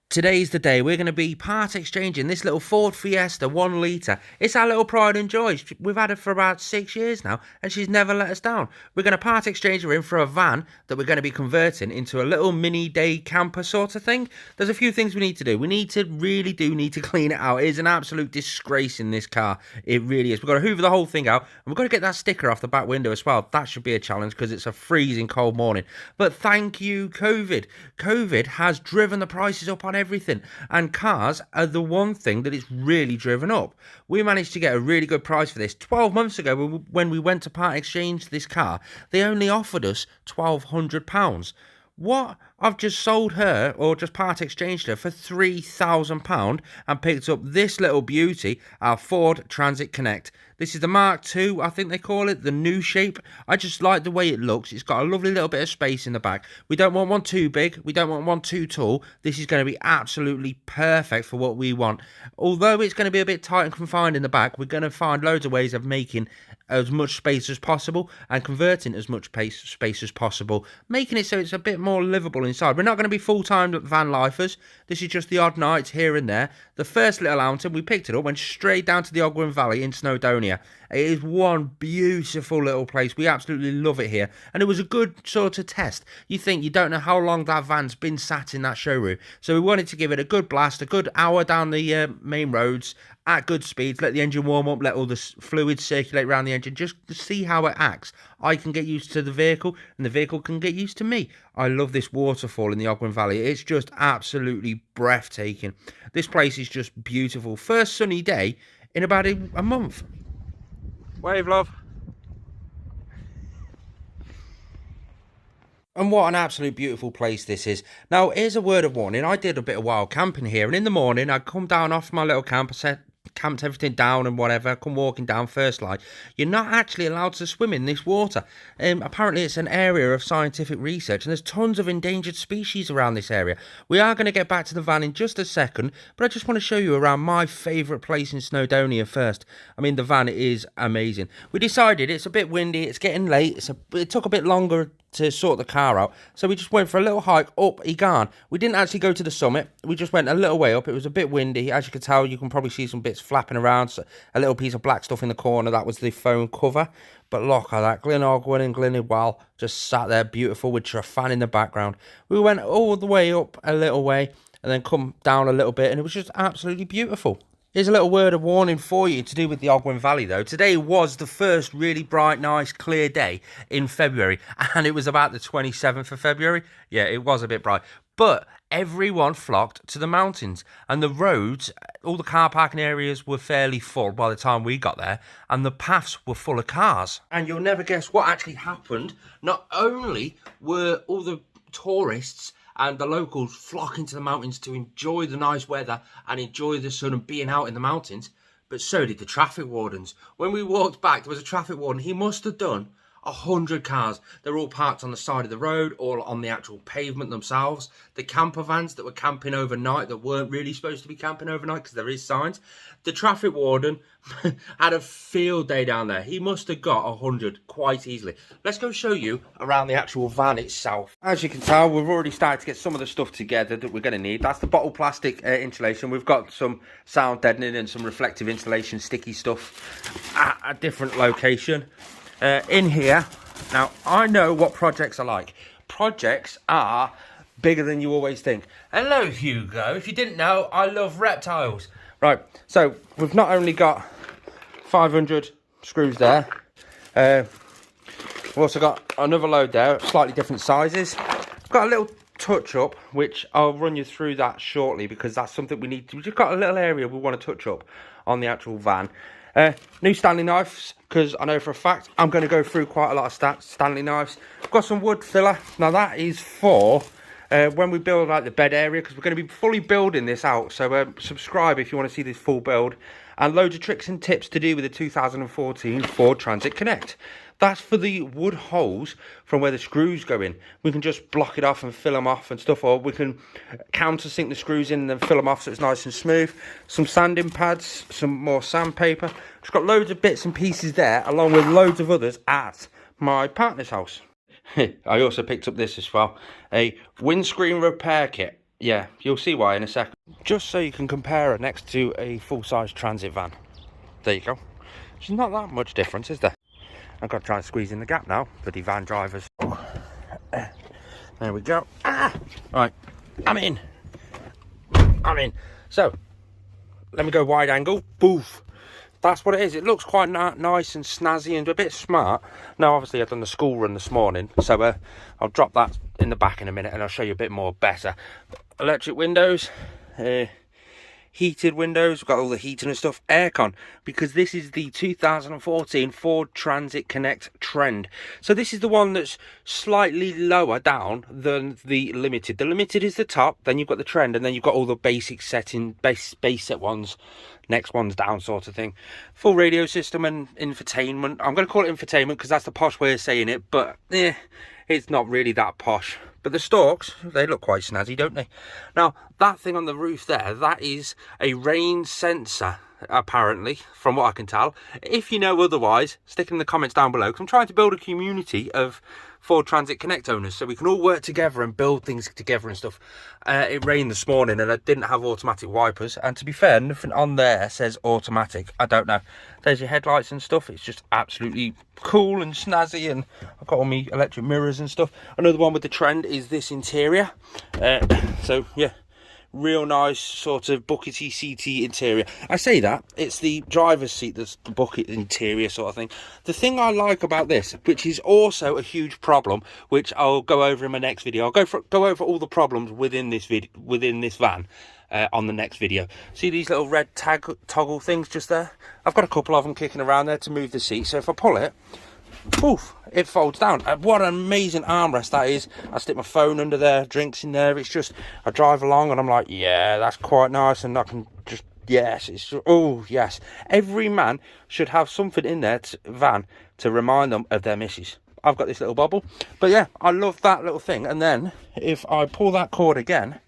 Today's the day we're going to be part exchanging this little Ford Fiesta 1 litre. It's our little pride and joy. We've had her for about 6 years now and she's never let us down. We're going to part exchange her in for a van that we're going to be converting into a little mini day camper sort of thing. There's a few things we need to do. We need to clean it out. It is an absolute disgrace in this car. It really is. We've got to hoover the whole thing out and we've got to get that sticker off the back window as well. That should be a challenge because it's a freezing cold morning. But thank you, COVID. COVID has driven the prices up on everything, and cars are the one thing that it's really driven up. We managed to get a really good price for this 12 months ago when we went to part exchange this car. They only offered us £1,200. What? I've just sold her, or just part exchanged her, for £3,000 and picked up this little beauty, our Ford Transit Connect. This is the Mark II, I think they call it, the new shape. I just like the way it looks. It's got a lovely little bit of space in the back. We don't want one too big. We don't want one too tall. This is going to be absolutely perfect for what we want. Although it's going to be a bit tight and confined in the back, we're going to find loads of ways of making as much space as possible and converting as much space as possible, making it so it's a bit more livable inside. We're not going to be full-time van lifers. This is just the odd nights here and there. The first little outing, we picked it up, went straight down to the Ogwen Valley in Snowdonia. It is one beautiful little place. We absolutely love it here. And it was a good sort of test. You think you don't know how long that van's been sat in that showroom. So we wanted to give it a good blast, a good hour down the main roads at good speeds, let the engine warm up, let all the fluids circulate around the engine, just to see how it acts. I can get used to the vehicle and the vehicle can get used to me. I love this waterfall in the Ogwen Valley. It's just absolutely breathtaking. This place is just beautiful. First sunny day in about a month. Wave, love. And what an absolute beautiful place this is. Now, here's a word of warning. I did a bit of wild camping here, and in the morning, I'd come down off my little camper set, camped everything down and whatever, come walking down first light. You're not actually allowed to swim in this water. Apparently it's an area of scientific research and there's tons of endangered species around this area. We are going to get back to the van in just a second, but I just want to show you around my favourite place in Snowdonia first. I mean, the van is amazing. We decided it's a bit windy, it's getting late, it took a bit longer to sort the car out, so we just went for a little hike up Egan. We didn't actually go to the summit, we just went a little way up. It was a bit windy, as you can tell. You can probably see some bits flapping around, so a little piece of black stuff in the corner, that was the phone cover. But look at that, Glenogwen and Glenidwell just sat there beautiful with Trafan in the background. We went all the way up a little way and then come down a little bit, and it was just absolutely beautiful. Here's a little word of warning for you to do with the Ogwen Valley though. Today was the first really bright, nice, clear day in February, and it was about the 27th of February. Yeah, it was a bit bright. But everyone flocked to the mountains, and the roads, all the car parking areas were fairly full by the time we got there, and the paths were full of cars. And you'll never guess what actually happened. Not only were all the tourists and the locals flocking to the mountains to enjoy the nice weather and enjoy the sun and being out in the mountains, but so did the traffic wardens. When we walked back, there was a traffic warden. He must have done 100 cars. They're all parked on the side of the road, all on the actual pavement themselves. The camper vans that were camping overnight that weren't really supposed to be camping overnight because there is signs. The traffic warden had a field day down there. He must have got 100 quite easily. Let's go show you around the actual van itself. As you can tell, we've already started to get some of the stuff together that we're going to need. That's the bottle plastic insulation. We've got some sound deadening and some reflective insulation, sticky stuff at a different location. In here, now I know what projects are like. Projects are bigger than you always think. Hello, Hugo. If you didn't know, I love reptiles. Right, so we've not only got 500 screws there, we've also got another load there, slightly different sizes. We've got a little touch up, which I'll run you through that shortly because that's something we need to. We've just got a little area we want to touch up on the actual van. New Stanley knives, because I know for a fact I'm going to go through quite a lot of Stanley knives. I've got some wood filler. Now that is for when we build like the bed area, because we're going to be fully building this out. So subscribe if you want to see this full build, and loads of tricks and tips to do with the 2014 Ford Transit Connect. That's for the wood holes from where the screws go in. We can just block it off and fill them off and stuff, or we can countersink the screws in and then fill them off so it's nice and smooth. Some sanding pads, some more sandpaper. Just got loads of bits and pieces there, along with loads of others at my partner's house. I also picked up this as well, a windscreen repair kit. yeah, you'll see why in a second. Just so you can compare it next to a full-size transit van. There you go. There's not that much difference, is there? I've got to try and squeeze in the gap now for the van drivers. There we go. Right, I'm in. So, let me go wide angle. Boof. That's what it is. It looks quite nice and snazzy and a bit smart. Now, obviously, I've done the school run this morning, so I'll drop that in the back in a minute and I'll show you a bit more better. Electric windows, heated windows, we've got all the heating and stuff, aircon, because this is the 2014 Ford Transit Connect Trend. So this is the one that's slightly lower down than the Limited. The Limited is the top, then you've got the Trend, and then you've got all the basic setting, base set ones, next one's down sort of thing. Full radio system and infotainment. I'm going to call it infotainment because that's the posh way of saying it, but it's not really that posh. But the stalks, they look quite snazzy, don't they? Now, that thing on the roof there, that is a rain sensor, apparently, from what I can tell. If you know otherwise, stick it in the comments down below, because I'm trying to build a community of Ford Transit Connect owners, so we can all work together and build things together and stuff. It rained this morning, and I didn't have automatic wipers, and to be fair, nothing on there says automatic. I don't know. There's your headlights and stuff. It's just absolutely cool and snazzy, and I've got all my electric mirrors and stuff. Another one with the Trend is this interior. So yeah, real nice sort of buckety seaty interior. I say that, it's the driver's seat that's the bucket interior sort of thing. The thing I like about this, which is also a huge problem, which I'll go over in my next video, I'll go over all the problems within this van on the next video. See these little red toggle things just there? I've got a couple of them kicking around there to move the seat, so if I pull it, poof, it folds down. What an amazing armrest that is. I stick my phone under there, drinks in there. It's just, I drive along and I'm like, yeah, that's quite nice, and I can just, yes, it's, oh yes. Every man should have something in their van to remind them of their missus. I've got this little bubble, but yeah, I love that little thing. And then if I pull that cord again,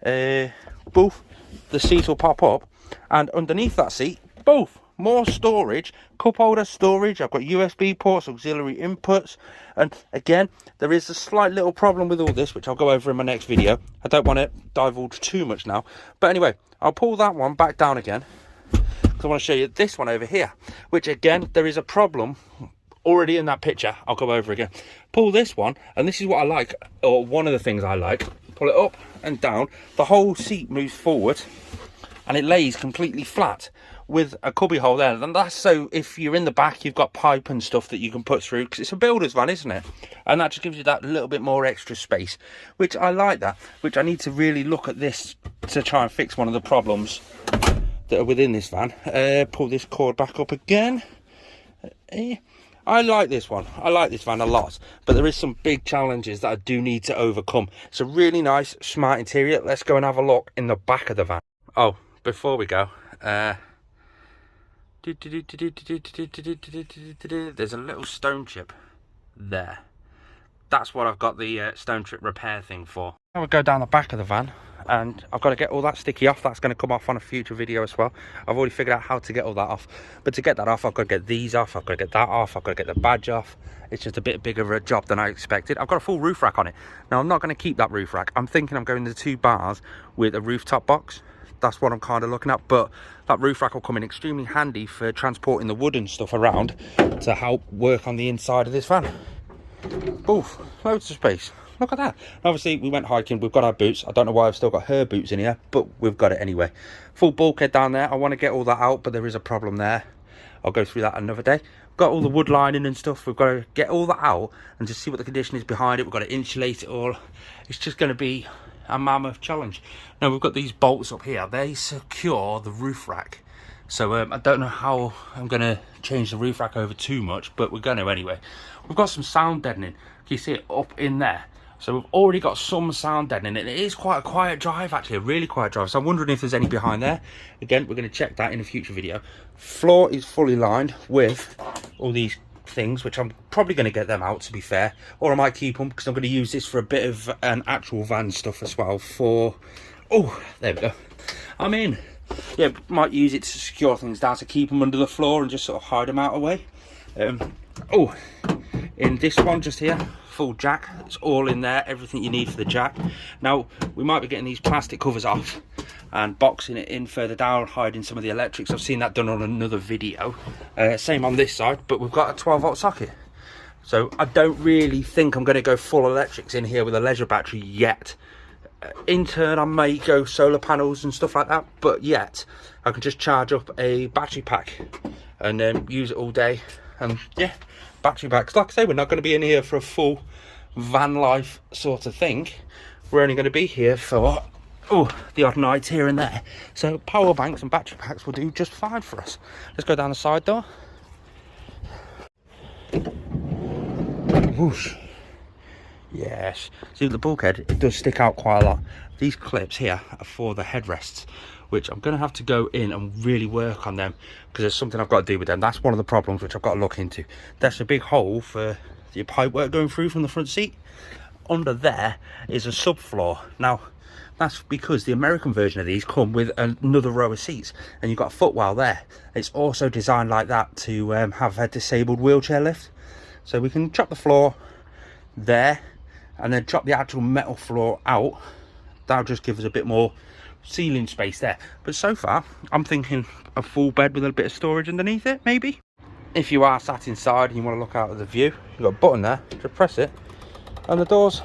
boof, the seat will pop up, and underneath that seat, boof, more storage, cup holder storage. I've got USB ports, auxiliary inputs, and again, there is a slight little problem with all this, which I'll go over in my next video. I don't want to divulge too much now, but anyway, I'll pull that one back down again because I want to show you this one over here, which again, there is a problem already in that picture. I'll go over again. Pull this one, and this is what I like, or one of the things I like. Pull it up and down, the whole seat moves forward and it lays completely flat with a cubby hole there, and that's so if you're in the back you've got pipe and stuff that you can put through, because it's a builder's van, isn't it? And that just gives you that little bit more extra space, which I like that, which I need to really look at this to try and fix one of the problems that are within this van. Pull this cord back up again. I like this one. I like this van a lot, but there is some big challenges that I do need to overcome. It's a really nice, smart interior. Let's go and have a look in the back of the van. Oh, before we go, there's a little stone chip there. That's what I've got the stone chip repair thing for. Now we go down the back of the van, and I've got to get all that sticky off. That's going to come off on a future video as well. I've already figured out how to get all that off, but to get that off I've got to get these off, I've got to get that off, I've got to get the badge off. It's just a bit bigger of a job than I expected. I've got a full roof rack on it. Now I'm not going to keep that roof rack. I'm thinking I'm going to 2 bars with a rooftop box. That's what I'm kind of looking at, but that roof rack will come in extremely handy for transporting the wood and stuff around to help work on the inside of this van. Oof, loads of space. Look at that. Obviously we went hiking, we've got our boots. I don't know why I've still got her boots in here, but we've got it anyway. Full bulkhead down there. I want to get all that out, but there is a problem there. I'll go through that another day. Got all the wood lining and stuff. We've got to get all that out and just see what the condition is behind it. We've got to insulate it all. It's just going to be a mammoth challenge. Now we've got these bolts up here. They secure the roof rack. So I don't know how I'm going to change the roof rack over too much, but we're going to anyway. We've got some sound deadening. Can you see it up in there? So we've already got some sound deadening. It is quite a quiet drive, actually, a really quiet drive. So I'm wondering if there's any behind there. Again, we're going to check that in a future video. Floor is fully lined with all these things, which I'm probably going to get them out, to be fair, or I might keep them because I'm going to use this for a bit of an actual van stuff as well. For oh, there we go, I'm in. Yeah, might use it to secure things down, to keep them under the floor and just sort of hide them out away. Oh, in this one just here, full jack. It's all in there, everything you need for the jack. Now, we might be getting these plastic covers off and boxing it in further down, hiding some of the electrics. I've seen that done on another video. Same on this side, but we've got a 12-volt socket. So I don't really think I'm going to go full electrics in here with a leisure battery yet. In turn, I may go solar panels and stuff like that, but yet I can just charge up a battery pack and use it all day. And yeah, battery packs. Like I say, we're not going to be in here for a full van life sort of thing. We're only going to be here for the odd nights here and there. So power banks and battery packs will do just fine for us. Let's go down the side door. Whoosh. Yes, see the bulkhead, it does stick out quite a lot. These clips here are for the headrests, which I'm going to have to go in and really work on them, because there's something I've got to do with them. That's one of the problems which I've got to look into. That's a big hole for the pipe work going through from the front seat. Under there is a subfloor. Now that's because the American version of these come with another row of seats, and you've got a footwell there. It's also designed like that to have a disabled wheelchair lift, so we can chop the floor there and then chop the actual metal floor out. That'll just give us a bit more ceiling space there. But so far I'm thinking a full bed with a bit of storage underneath it, maybe. If you are sat inside and you want to look out at the view, you've got a button there, just press it and the doors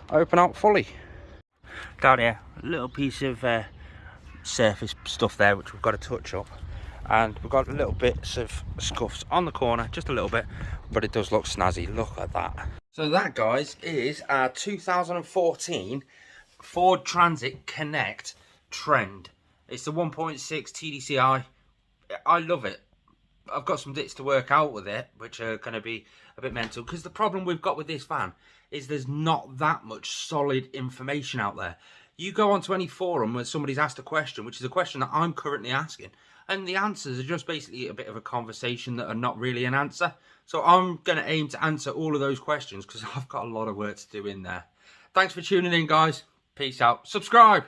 open out fully. Down here, a little piece of surface stuff there which we've got to touch up, and we've got little bits of scuffs on the corner, just a little bit, but it does look snazzy. Look at that. So that, guys, is our 2014 Ford Transit Connect Trend. It's the 1.6 TDCi. I love it. I've got some bits to work out with it, which are going to be a bit mental, because the problem we've got with this van is there's not that much solid information out there. You go onto any forum where somebody's asked a question, which is a question that I'm currently asking, and the answers are just basically a bit of a conversation that are not really an answer. So I'm going to aim to answer all of those questions, because I've got a lot of work to do in there. Thanks for tuning in, guys. Peace out. Subscribe.